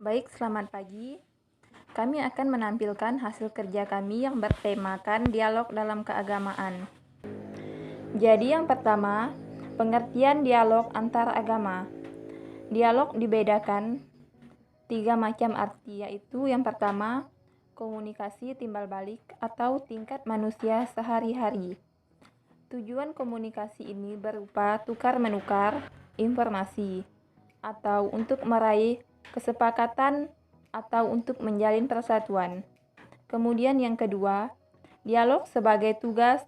Baik, selamat pagi. Kami akan menampilkan hasil kerja kami yang bertemakan dialog dalam keagamaan. Jadi yang pertama, pengertian dialog antar agama. Dialog dibedakan 3 macam arti, yaitu yang pertama, komunikasi timbal balik atau tingkat manusia sehari-hari. Tujuan komunikasi ini berupa tukar-menukar informasi atau untuk meraih kesepakatan atau untuk menjalin persatuan. Kemudian yang kedua, dialog sebagai tugas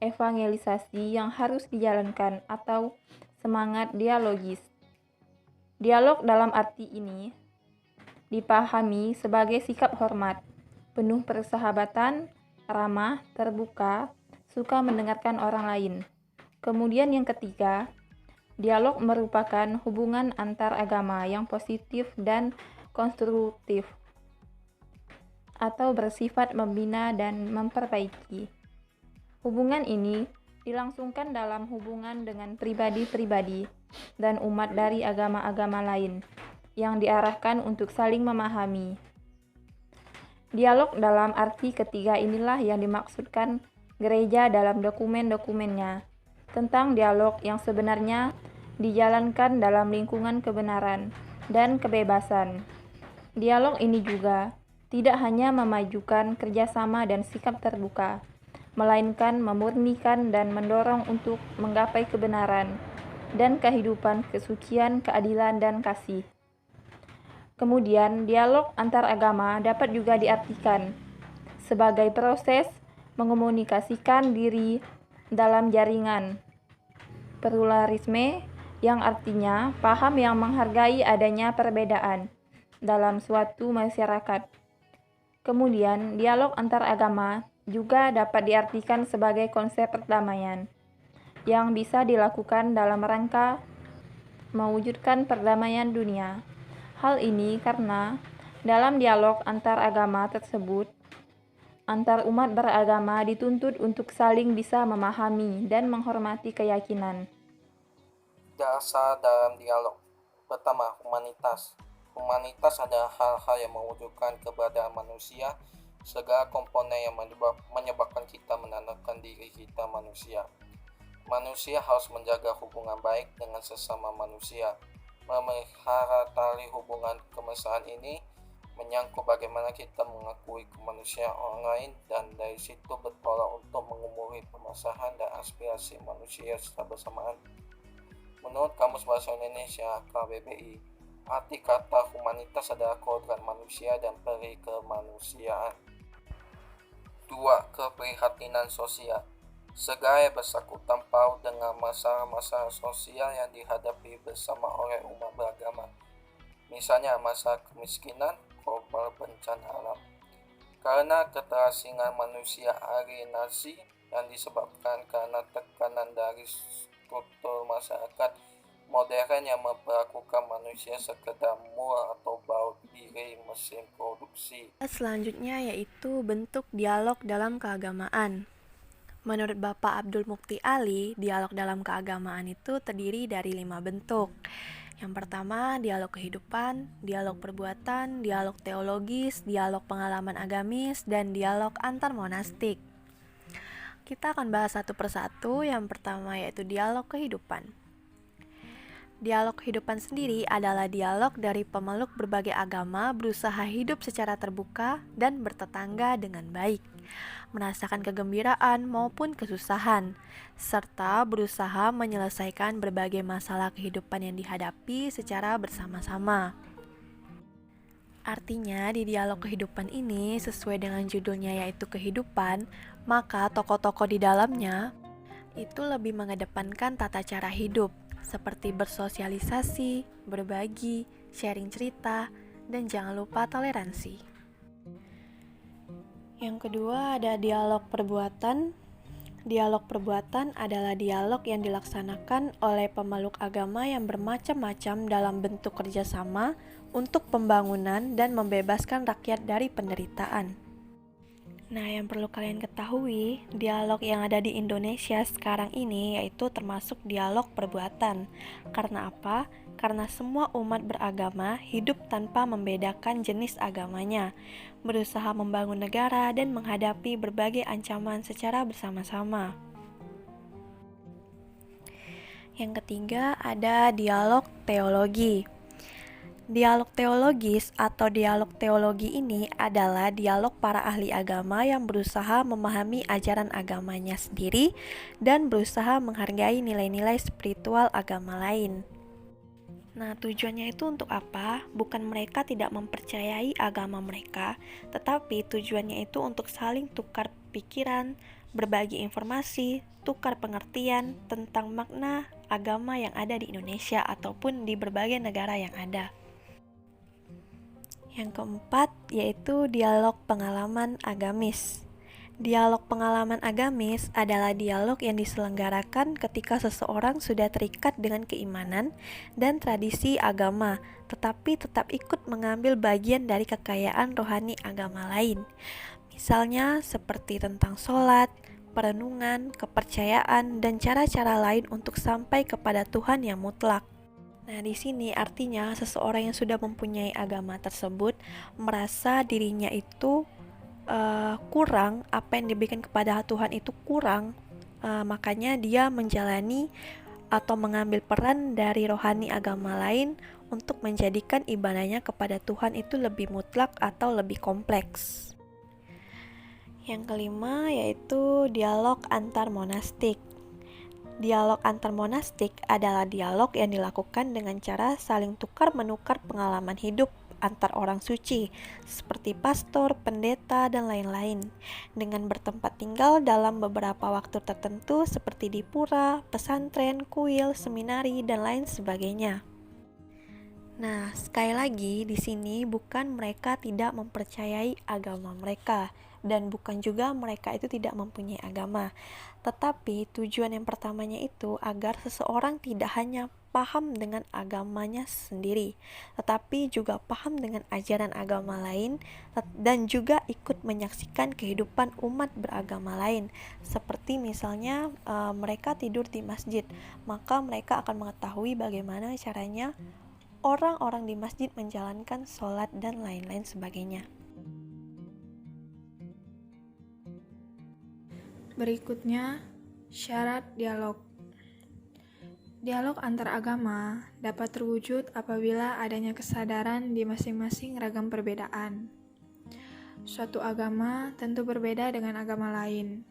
evangelisasi yang harus dijalankan atau semangat dialogis. Dialog dalam arti ini dipahami sebagai sikap hormat, penuh persahabatan, ramah, terbuka, suka mendengarkan orang lain. Kemudian yang ketiga, dialog merupakan hubungan antar agama yang positif dan konstruktif atau bersifat membina dan memperbaiki. Hubungan ini dilangsungkan dalam hubungan dengan pribadi-pribadi dan umat dari agama-agama lain yang diarahkan untuk saling memahami. Dialog dalam arti ketiga inilah yang dimaksudkan gereja dalam dokumen-dokumennya tentang dialog yang sebenarnya dijalankan dalam lingkungan kebenaran dan kebebasan. Dialog ini juga tidak hanya memajukan kerjasama dan sikap terbuka, melainkan memurnikan dan mendorong untuk menggapai kebenaran dan kehidupan kesucian, keadilan, dan kasih. Kemudian, dialog antar agama dapat juga diartikan sebagai proses mengomunikasikan diri dalam jaringan pluralisme, yang artinya paham yang menghargai adanya perbedaan dalam suatu masyarakat. Kemudian, dialog antar agama juga dapat diartikan sebagai konsep perdamaian yang bisa dilakukan dalam rangka mewujudkan perdamaian dunia. Hal ini karena dalam dialog antar agama tersebut, antar umat beragama dituntut untuk saling bisa memahami dan menghormati keyakinan. Dasar dalam dialog. Pertama, humanitas. Humanitas adalah hal-hal yang mewujudkan keberadaan manusia, segala komponen yang menyebabkan kita menandakan diri kita manusia. Manusia harus menjaga hubungan baik dengan sesama manusia. Memelihara tali hubungan kemesraan ini menyangkut bagaimana kita mengakui kemanusiaan orang lain dan dari situ bertolak untuk mengumuri permasalahan dan aspirasi manusia secara bersamaan. Menurut Kamus Bahasa Indonesia KBBI, arti kata humanitas adalah kodrat manusia dan peri kemanusiaan. 2. Keprihatinan sosial. Segala bersangkutan paut dengan masalah-masalah sosial yang dihadapi bersama oleh umat beragama. Misalnya masalah kemiskinan, korban bencana alam. Karena keterasingan manusia alienasi yang disebabkan karena tekanan dari struktur masyarakat modern yang memperlakukan manusia sekedar mul atau baut diri mesin produksi. Selanjutnya yaitu bentuk dialog dalam keagamaan. Menurut Bapak Abdul Mukti Ali, dialog dalam keagamaan itu terdiri dari 5 bentuk. Yang pertama, dialog kehidupan, dialog perbuatan, dialog teologis, dialog pengalaman agamis, dan dialog antar monastik. Kita akan bahas satu persatu. Yang pertama yaitu dialog kehidupan. Dialog kehidupan sendiri adalah dialog dari pemeluk berbagai agama berusaha hidup secara terbuka dan bertetangga dengan baik, merasakan kegembiraan maupun kesusahan, serta berusaha menyelesaikan berbagai masalah kehidupan yang dihadapi secara bersama-sama. Artinya, di dialog kehidupan ini sesuai dengan judulnya yaitu kehidupan, maka tokoh-tokoh di dalamnya itu lebih mengedepankan tata cara hidup, seperti bersosialisasi, berbagi, sharing cerita, dan jangan lupa toleransi. Yang kedua ada dialog perbuatan. Dialog perbuatan adalah dialog yang dilaksanakan oleh pemeluk agama yang bermacam-macam dalam bentuk kerjasama untuk pembangunan dan membebaskan rakyat dari penderitaan. Nah, yang perlu kalian ketahui, dialog yang ada di Indonesia sekarang ini yaitu termasuk dialog perbuatan. Karena apa? karena semua umat beragama hidup tanpa membedakan jenis agamanya, berusaha membangun negara dan menghadapi berbagai ancaman secara bersama-sama. Yang ketiga ada dialog teologi. Dialog teologis atau dialog teologi ini adalah dialog para ahli agama yang berusaha memahami ajaran agamanya sendiri dan berusaha menghargai nilai-nilai spiritual agama lain. Nah, tujuannya itu untuk apa? Bukan mereka tidak mempercayai agama mereka, tetapi tujuannya itu untuk saling tukar pikiran, berbagi informasi, tukar pengertian tentang makna agama yang ada di Indonesia ataupun di berbagai negara yang ada. Yang keempat yaitu dialog pengalaman agamis. Dialog pengalaman agamis adalah dialog yang diselenggarakan ketika seseorang sudah terikat dengan keimanan dan tradisi agama, tetapi tetap ikut mengambil bagian dari kekayaan rohani agama lain. Misalnya seperti tentang sholat, perenungan, kepercayaan, dan cara-cara lain untuk sampai kepada Tuhan yang mutlak. Nah, di sini artinya seseorang yang sudah mempunyai agama tersebut merasa dirinya itu kurang, apa yang diberikan kepada Tuhan itu kurang, makanya dia menjalani atau mengambil peran dari rohani agama lain untuk menjadikan ibadahnya kepada Tuhan itu lebih mutlak atau lebih kompleks. Yang kelima yaitu dialog antar monastik. Dialog antar monastik adalah dialog yang dilakukan dengan cara saling tukar-menukar pengalaman hidup antar orang suci, seperti pastor, pendeta, dan lain-lain, dengan bertempat tinggal dalam beberapa waktu tertentu seperti di pura, pesantren, kuil, seminari, dan lain sebagainya. Nah, sekali lagi di sini bukan mereka tidak mempercayai agama mereka, dan bukan juga mereka itu tidak mempunyai agama. Tetapi tujuan yang pertamanya itu agar seseorang tidak hanya paham dengan agamanya sendiri, tetapi juga paham dengan ajaran agama lain dan juga ikut menyaksikan kehidupan umat beragama lain. Seperti misalnya mereka tidur di masjid, maka mereka akan mengetahui bagaimana caranya orang-orang di masjid menjalankan sholat dan lain-lain sebagainya. Berikutnya, syarat dialog. Dialog antar agama dapat terwujud apabila adanya kesadaran di masing-masing ragam perbedaan. Suatu agama tentu berbeda dengan agama lain,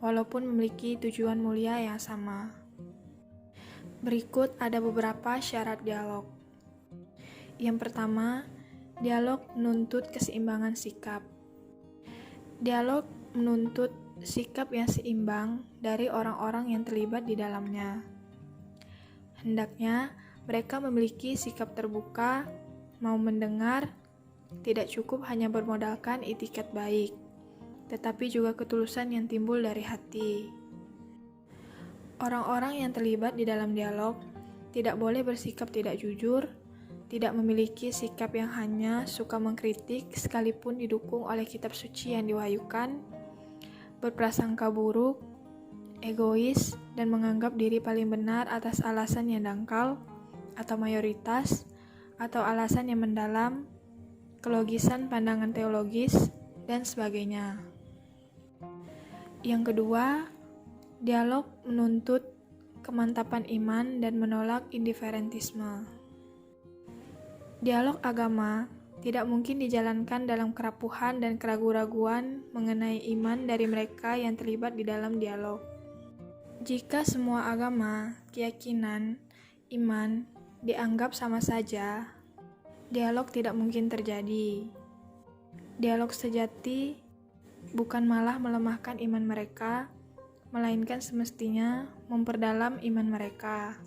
walaupun memiliki tujuan mulia yang sama. Berikut ada beberapa syarat dialog. Yang pertama, dialog menuntut keseimbangan sikap. Dialog menuntut sikap yang seimbang dari orang-orang yang terlibat di dalamnya. Hendaknya mereka memiliki sikap terbuka, mau mendengar, tidak cukup hanya bermodalkan etiket baik, tetapi juga ketulusan yang timbul dari hati. Orang-orang yang terlibat di dalam dialog tidak boleh bersikap tidak jujur, tidak memiliki sikap yang hanya suka mengkritik sekalipun didukung oleh kitab suci yang diwahyukan, berprasangka buruk, egois, dan menganggap diri paling benar atas alasan yang dangkal atau mayoritas, atau alasan yang mendalam, kelogisan pandangan teologis, dan sebagainya. Yang kedua, dialog menuntut kemantapan iman dan menolak indiferentisme. Dialog agama tidak mungkin dijalankan dalam kerapuhan dan keraguan-raguan mengenai iman dari mereka yang terlibat di dalam dialog. Jika semua agama, keyakinan, iman dianggap sama saja, dialog tidak mungkin terjadi. Dialog sejati bukan malah melemahkan iman mereka, melainkan semestinya memperdalam iman mereka.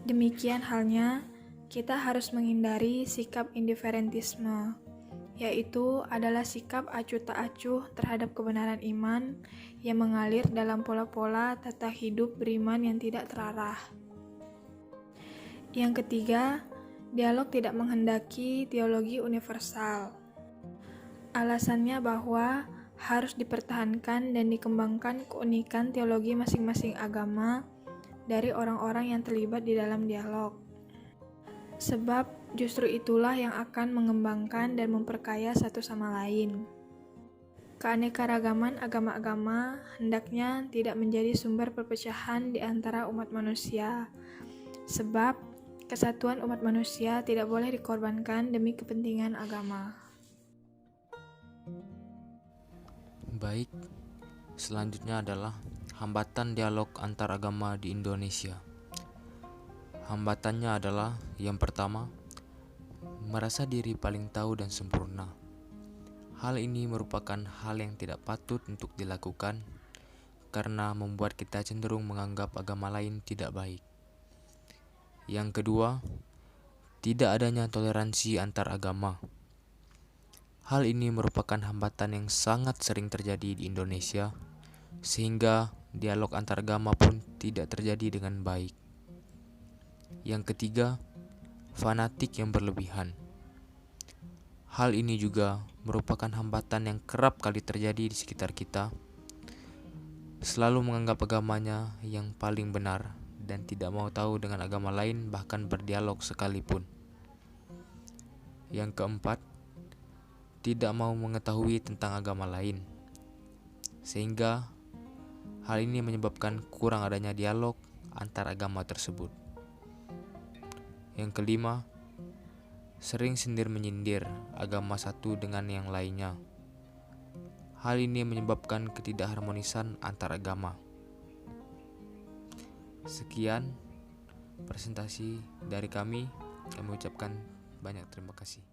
Demikian halnya, kita harus menghindari sikap indiferentisme, yaitu adalah sikap acuh tak acuh terhadap kebenaran iman yang mengalir dalam pola-pola tata hidup beriman yang tidak terarah. Yang ketiga, dialog tidak menghendaki teologi universal. Alasannya bahwa harus dipertahankan dan dikembangkan keunikan teologi masing-masing agama dari orang-orang yang terlibat di dalam dialog. Sebab justru itulah yang akan mengembangkan dan memperkaya satu sama lain. Keanekaragaman agama-agama hendaknya tidak menjadi sumber perpecahan di antara umat manusia, sebab kesatuan umat manusia tidak boleh dikorbankan demi kepentingan agama. Baik, selanjutnya adalah hambatan dialog antar agama di Indonesia. Hambatannya adalah yang pertama, merasa diri paling tahu dan sempurna. Hal ini merupakan hal yang tidak patut untuk dilakukan karena membuat kita cenderung menganggap agama lain tidak baik. Yang kedua, tidak adanya toleransi antar agama. Hal ini merupakan hambatan yang sangat sering terjadi di Indonesia, sehingga dialog antar agama pun tidak terjadi dengan baik. Yang ketiga, fanatik yang berlebihan. Hal ini juga merupakan hambatan yang kerap kali terjadi di sekitar kita, selalu menganggap agamanya yang paling benar dan tidak mau tahu dengan agama lain, bahkan berdialog sekalipun. Yang keempat, tidak mau mengetahui tentang agama lain, sehingga hal ini menyebabkan kurang adanya dialog antar agama tersebut. Yang kelima, sering sindir-menyindir agama satu dengan yang lainnya. Hal ini menyebabkan ketidakharmonisan antar agama. Sekian presentasi dari kami. Kami ucapkan banyak terima kasih.